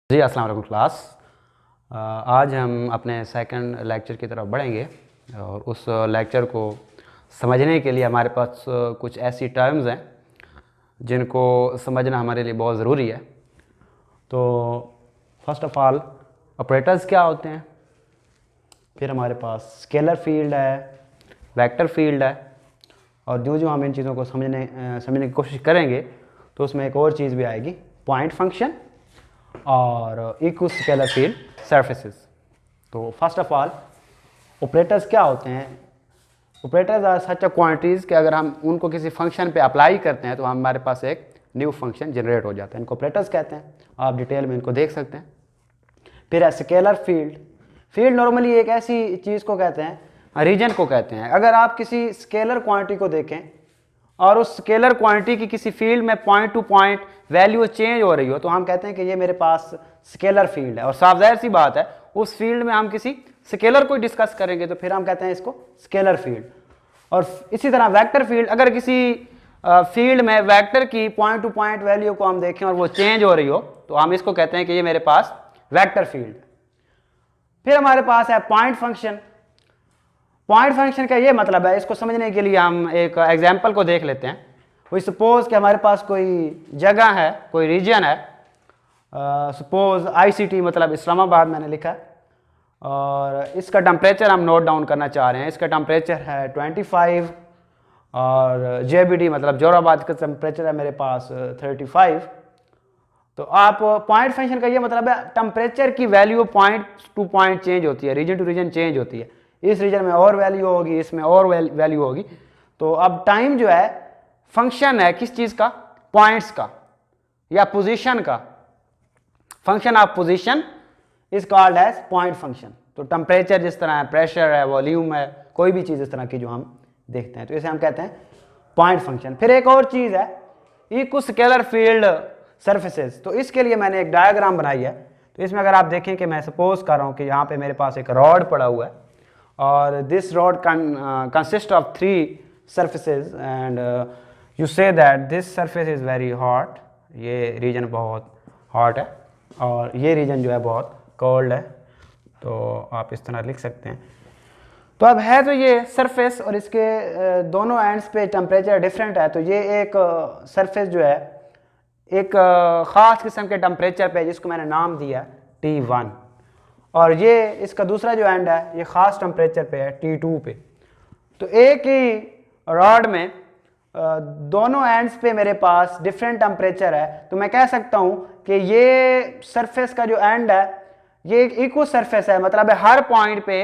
जी अस्सलाम वालेकुम क्लास। आज हम अपने सेकंड लेक्चर की तरफ बढ़ेंगे और उस लेक्चर को समझने के लिए हमारे पास कुछ ऐसी टर्म्स हैं जिनको समझना हमारे लिए बहुत ज़रूरी है। तो फर्स्ट ऑफ ऑल ऑपरेटर्स क्या होते हैं, फिर हमारे पास स्केलर फील्ड है, वेक्टर फील्ड है, और जो हम इन चीज़ों को समझने की कोशिश करेंगे तो उसमें एक और चीज़ भी आएगी, पॉइंट फंक्शन और इक्वल स्केलर फील्ड सरफेसेस। तो फर्स्ट ऑफ ऑल ऑपरेटर्स क्या होते हैं? Operators are such a quantities कि अगर हम उनको किसी फंक्शन पे अप्लाई करते हैं तो हमारे पास एक न्यू फंक्शन जनरेट हो जाता है। इनको ऑपरेटर्स कहते हैं, आप डिटेल में इनको देख सकते हैं। फिर है स्केलर फील्ड। फील्ड नॉर्मली एक ऐसी चीज़ को कहते हैं, रीजन को कहते हैं। अगर आप किसी स्केलर क्वांटिटी को देखें और उस स्केलर क्वांटिटी की किसी फील्ड में point two point value change हो रही हो तो हम कहते हैं कि ये मेरे पास स्केलर फील्ड है। और साफ जाहिर सी बात है, उस फील्ड में हम किसी स्केलर को डिस्कस करेंगे तो फिर हम कहते हैं इसको स्केलर फील्ड। और इसी तरह वेक्टर फील्ड, अगर किसी फील्ड में वेक्टर की पॉइंट टू पॉइंट वैल्यू को हम देखें और वो चेंज हो रही हो तो हम इसको कहते हैं कि ये मेरे पास वेक्टर फील्ड। फिर हमारे पास है पॉइंट फंक्शन। पॉइंट फंक्शन का ये मतलब है, इसको समझने के लिए हम एक एग्जांपल को देख लेते हैं। वी सपोज कि हमारे पास कोई जगह है, कोई रीजन है, सपोज ICT मतलब इस्लामाबाद मैंने लिखा है, और इसका टेम्परेचर हम नोट डाउन करना चाह रहे हैं। इसका टेम्परेचर है 25 और JBD मतलब जोराबाद का टेम्परेचर है मेरे पास 35। तो आप पॉइंट फंक्शन का ये मतलब है, टेम्परेचर की value point two point change होती है, रीजन टू रीजन चेंज होती है। इस रीजन में और वैल्यू होगी, इसमें और वैल्यू होगी। तो अब टाइम जो है फंक्शन है किस चीज़ का? पॉइंट्स का या पोजीशन का। Function of position is called as point function. तो टेम्परेचर जिस तरह है, प्रेशर है, वॉल्यूम है, कोई भी चीज़ इस तरह की जो हम देखते हैं तो इसे हम कहते हैं पॉइंट फंक्शन। फिर एक और चीज़ है इक्वल स्केलर फील्ड सरफेसेस। तो इसके लिए मैंने एक डायग्राम बनाई है। तो इसमें अगर आप देखें कि मैं सपोज कर रहा हूँ कि यहाँ पे मेरे पास एक रॉड पड़ा हुआ है और this rod consist of 3 surfaces and you say that this surface is very hot। ये रीजन बहुत हॉट है और ये रीजन जो है बहुत कोल्ड है। तो आप इस तरह लिख सकते हैं। तो अब है तो ये सरफेस और इसके दोनों एंड्स पे टेम्परेचर डिफरेंट है। तो ये एक सरफेस जो है एक ख़ास किस्म के टेम्परेचर पे जिसको मैंने नाम दिया T1, और ये इसका दूसरा जो एंड है ये ख़ास टेम्परेचर पे है T2 पे। तो एक ही रॉड में दोनों एंड्स पे मेरे पास डिफरेंट टेम्परेचर है। तो मैं कह सकता हूँ कि ये सरफेस का जो एंड है ये एक इक्वल सरफेस है, मतलब है हर पॉइंट पे,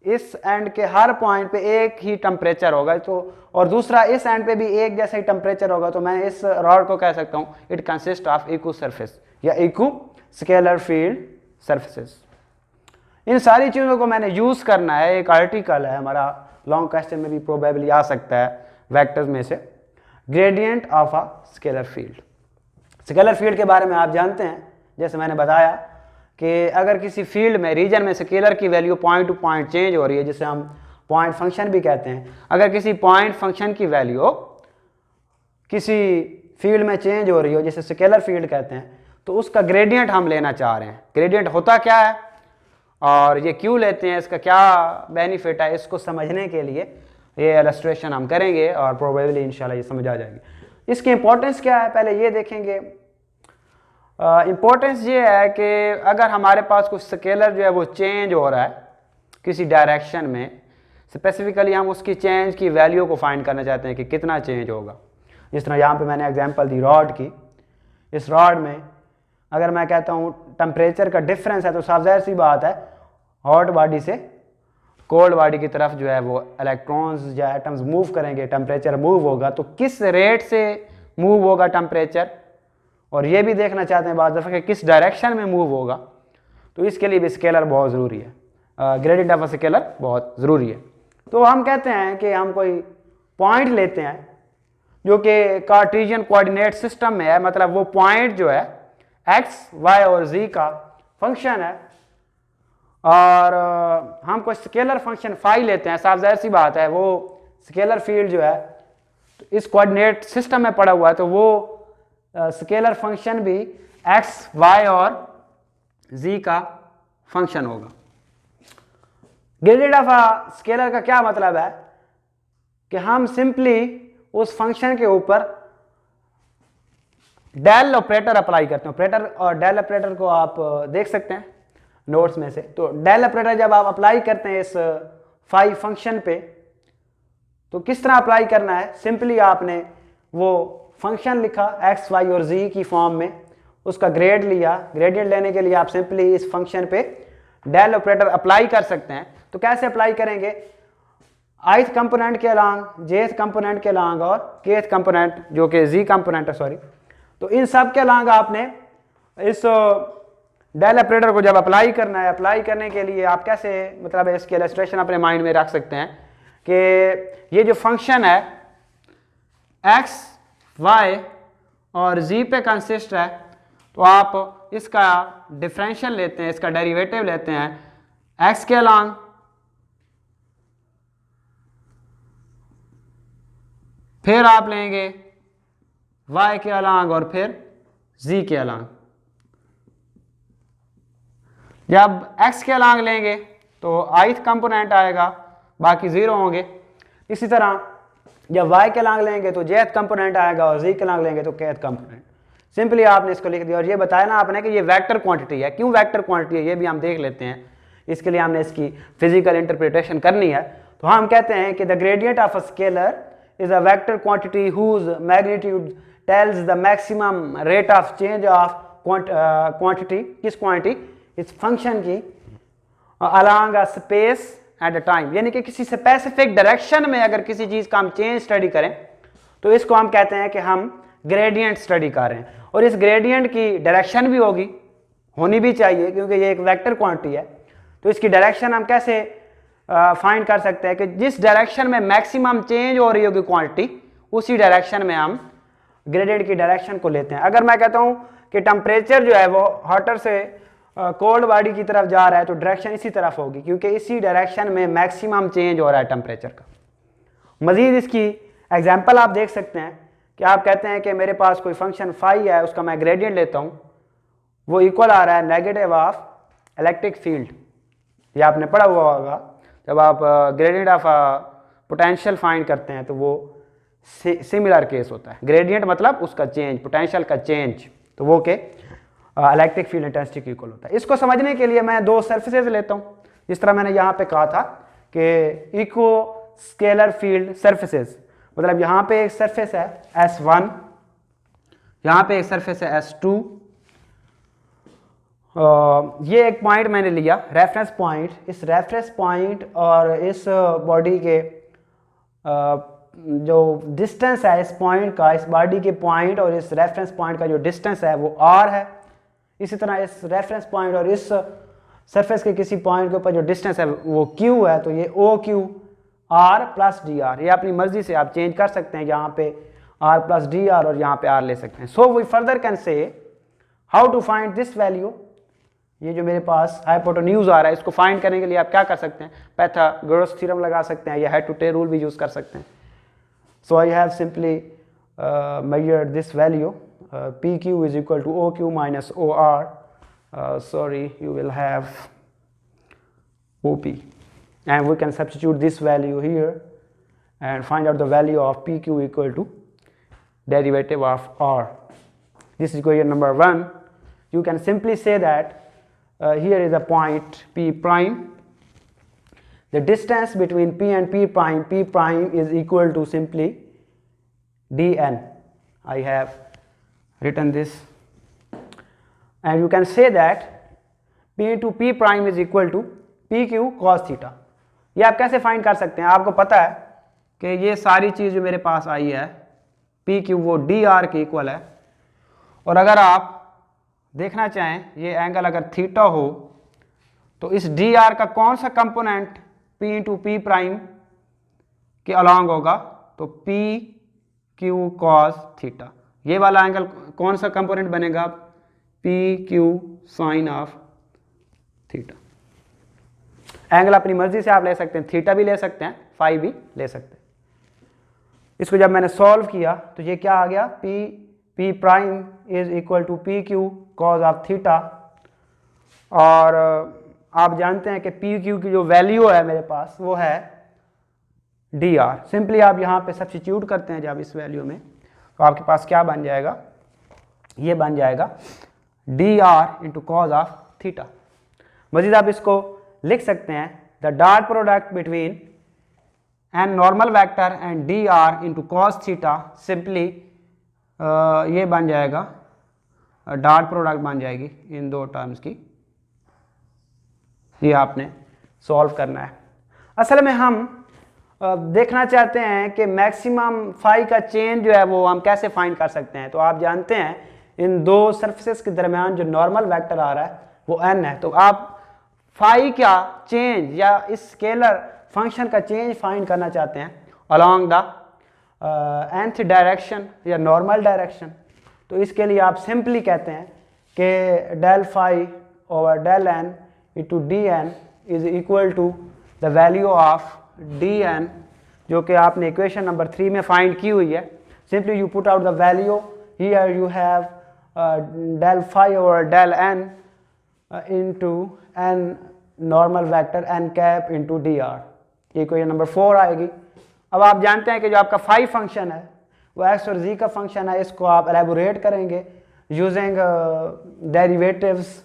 इस एंड के हर पॉइंट पे एक ही टेम्परेचर होगा। तो और दूसरा इस एंड पे भी एक जैसा ही टेम्परेचर होगा। तो मैं इस रॉड को कह सकता हूँ it consist of equal surface या इक्वल स्केलर फील्ड सरफेसेस। इन सारी चीज़ों को मैंने यूज़ करना है। एक आर्टिकल है हमारा, लॉन्ग क्वेश्चन में भी प्रोबेबली आ सकता है वेक्टर्स में से, gradient of a scalar field. Scalar field के बारे में आप जानते हैं, जैसे मैंने बताया कि अगर किसी फील्ड में रीजन में स्केलर की value point two point change हो रही है, जिसे हम पॉइंट फंक्शन भी कहते हैं। अगर किसी पॉइंट फंक्शन की वैल्यू किसी फील्ड में चेंज हो रही हो, जिसे स्केलर फील्ड कहते हैं, तो उसका ग्रेडियंट हम लेना चाह रहे हैं। ग्रेडियंट होता क्या है और ये क्यों लेते हैं, इसका क्या बेनिफिट है, इसको समझने के लिए ये इलस्ट्रेशन हम करेंगे और प्रोबेबली इंशाल्लाह ये समझ आ जाएगी। इसकी इंपॉर्टेंस क्या है पहले ये देखेंगे। इंपॉर्टेंस ये है कि अगर हमारे पास कुछ स्केलर जो है वो चेंज हो रहा है किसी डायरेक्शन में, स्पेसिफिकली हम उसकी चेंज की वैल्यू को फाइंड करना चाहते हैं कि कितना चेंज होगा। जिस तरह यहाँ पे मैंने एग्जांपल दी रॉड की, इस रॉड में अगर मैं कहता हूँ टेम्परेचर का डिफरेंस है तो साफ जाहिर सी बात है हॉट बॉडी से कोल्ड बॉडी की तरफ जो है वो इलेक्ट्रॉन्स या एटम्स मूव करेंगे, टेम्परेचर मूव होगा। तो किस रेट से मूव होगा टेम्परेचर, और ये भी देखना चाहते हैं बात दफ़ा कि किस डायरेक्शन में मूव होगा। तो इसके लिए भी स्केलर बहुत ज़रूरी है, ग्रेडियंट ऑफ स्केलर बहुत ज़रूरी है। तो हम कहते हैं कि हम कोई पॉइंट लेते हैं जो कि कार्टेशियन कोऑर्डिनेट सिस्टम में है, मतलब वो पॉइंट जो है x, y और z का फंक्शन है, और हम कोई स्केलर फंक्शन फाई लेते हैं। साफ जाहिर सी बात है वो स्केलर फील्ड जो है इस कोऑर्डिनेट सिस्टम में पड़ा हुआ है, तो वो स्केलर फंक्शन भी x, y और z का फंक्शन होगा। ग्रेडियंट ऑफ अ स्केलर का क्या मतलब है कि हम सिंपली उस फंक्शन के ऊपर डेल ऑपरेटर अप्लाई करते हैं। ऑपरेटर और डेल ऑपरेटर को आप देख सकते हैं नोट्स में से। तो डेल ऑपरेटर जब आप अप्लाई करते हैं इस फाई फंक्शन पे, तो किस तरह अप्लाई करना है, सिंपली आपने वो फंक्शन लिखा एक्स वाई और जी की फॉर्म में, उसका ग्रेड लिया। ग्रेडियंट लेने के लिए आप सिंपली इस फंक्शन पे डेल ऑपरेटर अप्लाई कर सकते हैं। तो कैसे अप्लाई करेंगे, ith कंपोनेंट के अलॉन्ग, jth कंपोनेंट के अलॉन्ग और kth कंपोनेंट जो कि z कंपोनेंट है, सॉरी, तो इन सब के अलॉन्ग आपने इस डेल ऑपरेटर को जब अप्लाई करना है, अप्लाई करने के लिए आप कैसे, मतलब इसकी इलस्ट्रेशन अपने माइंड में रख सकते हैं कि ये जो फंक्शन है x, y और z पे कंसिस्ट है, तो आप इसका डिफरेंशियल लेते हैं, इसका डेरिवेटिव लेते हैं x के अलॉन्ग, फिर आप लेंगे y के अलॉन्ग और फिर z के अलॉन्ग। जब x के अलॉन्ग लेंगे तो ith कंपोनेंट आएगा, बाकी 0 होंगे। इसी तरह जब y के अलॉन्ग लेंगे तो jth कंपोनेंट आएगा और z के अलॉन्ग लेंगे तो kth कंपोनेंट। सिंपली आपने इसको लिख दिया। और ये बताया ना आपने कि ये वेक्टर क्वांटिटी है। क्यों वेक्टर क्वांटिटी है ये भी हम देख लेते हैं। इसके लिए हमने इसकी फिजिकल इंटरप्रिटेशन करनी है। तो हम कहते हैं कि the gradient of a scalar is a vector quantity whose magnitude tells the maximum rate of change of quantity, किस quantity, इस function की along a space at a time, यानी कि किसी specific direction में अगर किसी चीज़ का हम change स्टडी करें तो इसको हम कहते हैं कि हम gradient स्टडी कर रहे हैं। और इस gradient की डायरेक्शन भी होनी भी चाहिए, क्योंकि ये एक वेक्टर क्वांटिटी है। तो इसकी डायरेक्शन हम कैसे फाइंड कर सकते हैं कि जिस डायरेक्शन में मैक्सिमम चेंज हो रही होगी क्वांटिटी, उसी डायरेक्शन में हम ग्रेडियंट की डायरेक्शन को लेते हैं। अगर मैं कहता हूं कि टेम्परेचर जो है वो हॉटर से कोल्ड बॉडी की तरफ जा रहा है, तो डायरेक्शन इसी तरफ होगी, क्योंकि इसी डायरेक्शन में मैक्सिमम चेंज हो रहा है टेम्परेचर का। मजीद इसकी एग्जाम्पल आप देख सकते हैं कि आप कहते हैं कि मेरे पास कोई फंक्शन फाई है, उसका मैं ग्रेडियंट लेता हूं, वो इक्वल आ रहा है नेगेटिव ऑफ इलेक्ट्रिक फील्ड। ये आपने पढ़ा हुआ होगा, जब आप ग्रेडियंट ऑफ पोटेंशियल फाइंड करते हैं तो वो सिमिलर केस होता है। ग्रेडियंट मतलब उसका चेंज, पोटेंशियल का चेंज, तो वो के इलेक्ट्रिक फील्ड इंटेंसिटी के इक्वल होता है। इसको समझने के लिए मैं दो सरफेसेस लेता हूँ, जिस तरह मैंने यहाँ पे कहा था कि इक्वो स्केलर फील्ड सरफेसेस, मतलब यहाँ पे एक सरफेस है S1, यहाँ पे एक सरफेस है S2। ये एक पॉइंट मैंने लिया रेफरेंस पॉइंट। इस रेफरेंस पॉइंट और इस बॉडी के जो डिस्टेंस है इस पॉइंट का, इस बॉडी के पॉइंट और इस रेफरेंस पॉइंट का जो डिस्टेंस है वो r है। इसी तरह इस रेफरेंस पॉइंट और इस सरफेस के किसी पॉइंट के ऊपर जो डिस्टेंस है वो q है, तो ये OQ r प्लस dr। ये अपनी मर्जी से आप चेंज कर सकते हैं, यहाँ पे r प्लस dr और यहाँ पे r ले सकते हैं। So we further can say how to find this value. ये जो मेरे पास हाइपोटेन्यूज आ रहा है, इसको फाइंड करने के लिए आप क्या कर सकते हैं, पाइथागोरस थ्योरम लगा सकते हैं या हेड टू टेल रूल भी यूज कर सकते हैं। So I have simply measured this value PQ is equal to OQ minus OR. Sorry, you will have OP, and we can substitute this value here and find out the value of PQ equal to derivative of R. This is equation number 1. You can simply say that here is a point P prime. The distance between P and P prime is equal to simply dn. I have written this, and you can say that P into P prime is equal to PQ cos theta. ये आप कैसे find कर सकते हैं, आपको पता है कि ये सारी चीज़ जो मेरे पास आई है PQ वो DR के इक्वल है। और अगर आप देखना चाहें ये एंगल अगर थीटा हो तो इस DR का कौन सा component P into P prime के अलॉन्ग होगा, तो PQ cos थीटा। ये वाला एंगल कौन सा कंपोनेंट बनेगा, PQ sine of theta. Angle अपनी मर्जी से आप ले सकते हैं, थीटा भी ले सकते हैं, फाई भी ले सकते हैं। इसको जब मैंने सॉल्व किया तो ये क्या आ गया, P prime is equal to PQ cos of theta और आप जानते हैं कि पी क्यू की जो वैल्यू है मेरे पास वो है डी आर। सिंपली आप यहाँ पे सब्स्टिट्यूट करते हैं जब इस वैल्यू में, तो आपके पास क्या बन जाएगा, ये बन जाएगा D R into cos of theta. मजीद आप इसको लिख सकते हैं the dot product between N normal vector and D R into cos theta, simply ये बन जाएगा डॉट प्रोडक्ट बन जाएगी इन दो टर्म्स की। ये आपने सॉल्व करना है। असल में हम देखना चाहते हैं कि मैक्सिमम फाई का चेंज जो है वो हम कैसे फाइंड कर सकते हैं। तो आप जानते हैं इन दो सरफेसेस के दरमियान जो नॉर्मल वेक्टर आ रहा है वो n है, तो आप फाई का चेंज या इस स्केलर फंक्शन का चेंज फाइंड करना चाहते हैं अलोंग द nth डायरेक्शन या नॉर्मल डायरेक्शन। तो इसके लिए आप सिंपली कहते हैं कि del phi over del n into D N is equal to the value of D N, जो कि आपने इक्वेशन नंबर 3 में फाइंड की हुई है। Simply you put out the value, here you have del phi over del n into n normal vector n cap into dr, ये equation number 4 आएगी। अब आप जानते हैं कि जो आपका फाई फंक्शन है वो x और z का फंक्शन है, इसको आप एलेबोरेट करेंगे यूजिंग डेरिवेटिव्स,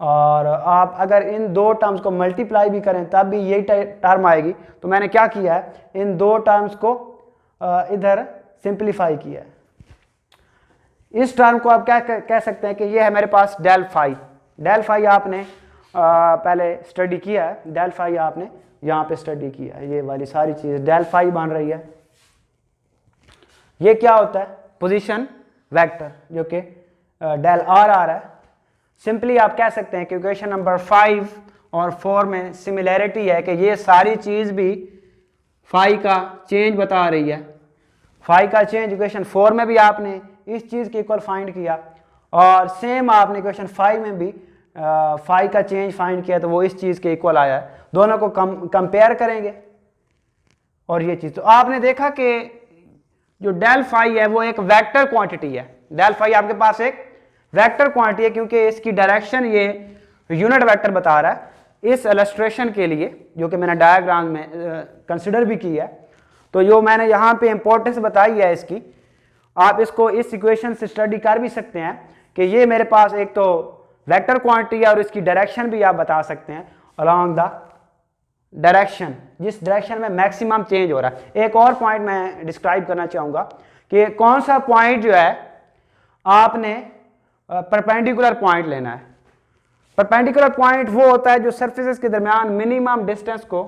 और आप अगर इन दो टर्म्स को मल्टीप्लाई भी करें तब भी यही टर्म आएगी। तो मैंने क्या किया है, इन दो टर्म्स को इधर सिंप्लीफाई किया है। इस टर्म को आप क्या कह सकते हैं कि ये है मेरे पास डेल फाई। डेल फाई आपने पहले स्टडी किया है, डेल फाई आपने यहाँ पे स्टडी किया है, ये वाली सारी चीज़ डेल फाई बन रही है। ये क्या होता है, पोजीशन वेक्टर, जो कि डेल आर आ रहा है। सिंपली आप कह सकते हैं कि इक्वेशन नंबर 5 और 4 में सिमिलैरिटी है कि ये सारी चीज़ भी फाई का चेंज बता रही है। फाई का चेंज इक्वेशन 4 में भी आपने इस चीज़ के इक्वल फाइंड किया, और सेम आपने इक्वेशन 5 में भी फाई का चेंज फाइंड किया, तो वो इस चीज़ के इक्वल आया है। दोनों को कंपेयर करेंगे और ये चीज़, तो आपने देखा कि जो डेल फाई है वो एक वेक्टर क्वांटिटी है। डेल फाई आपके पास एक वेक्टर क्वांटिटी है क्योंकि इसकी डायरेक्शन ये यूनिट वेक्टर बता रहा है। इस इलस्ट्रेशन के लिए जो कि मैंने डायग्राम में कंसिडर भी की है, तो जो मैंने यहाँ पे इंपॉर्टेंस बताई है इसकी, आप इसको इस इक्वेशन से स्टडी कर भी सकते हैं कि ये मेरे पास एक तो वेक्टर क्वांटिटी है और इसकी डायरेक्शन भी आप बता सकते हैं अलोंग द डायरेक्शन, जिस डायरेक्शन में मैक्सिमम चेंज हो रहा है। एक और पॉइंट मैं डिस्क्राइब करना चाहूँगा कि कौन सा पॉइंट जो है आपने परपेंडिकुलर पॉइंट लेना है। परपेंडिकुलर पॉइंट वो होता है जो सरफेसेस के दरमियान मिनिमम डिस्टेंस को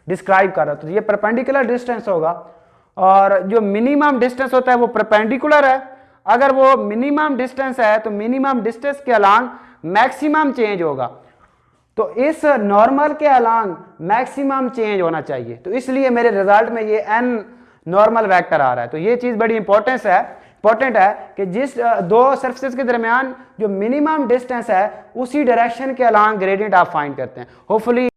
डिस्क्राइब कर रहा है। तो ये परपेंडिकुलर डिस्टेंस होगा, और जो मिनिमम डिस्टेंस होता है वो परपेंडिकुलर है। अगर वो मिनिमम डिस्टेंस है तो मिनिमम डिस्टेंस के अलांग मैक्सिमम चेंज होगा, तो इस नॉर्मल के अलांग मैक्सिमम चेंज होना चाहिए। तो इसलिए मेरे रिजल्ट में ये n नॉर्मल वेक्टर आ रहा है। तो ये चीज़ बड़ी इंपॉर्टेंट है कि जिस दो सरफेसेस के दरमियान जो मिनिमम डिस्टेंस है उसी डायरेक्शन के अलांग ग्रेडियंट आप फाइंड करते हैं। होपफुली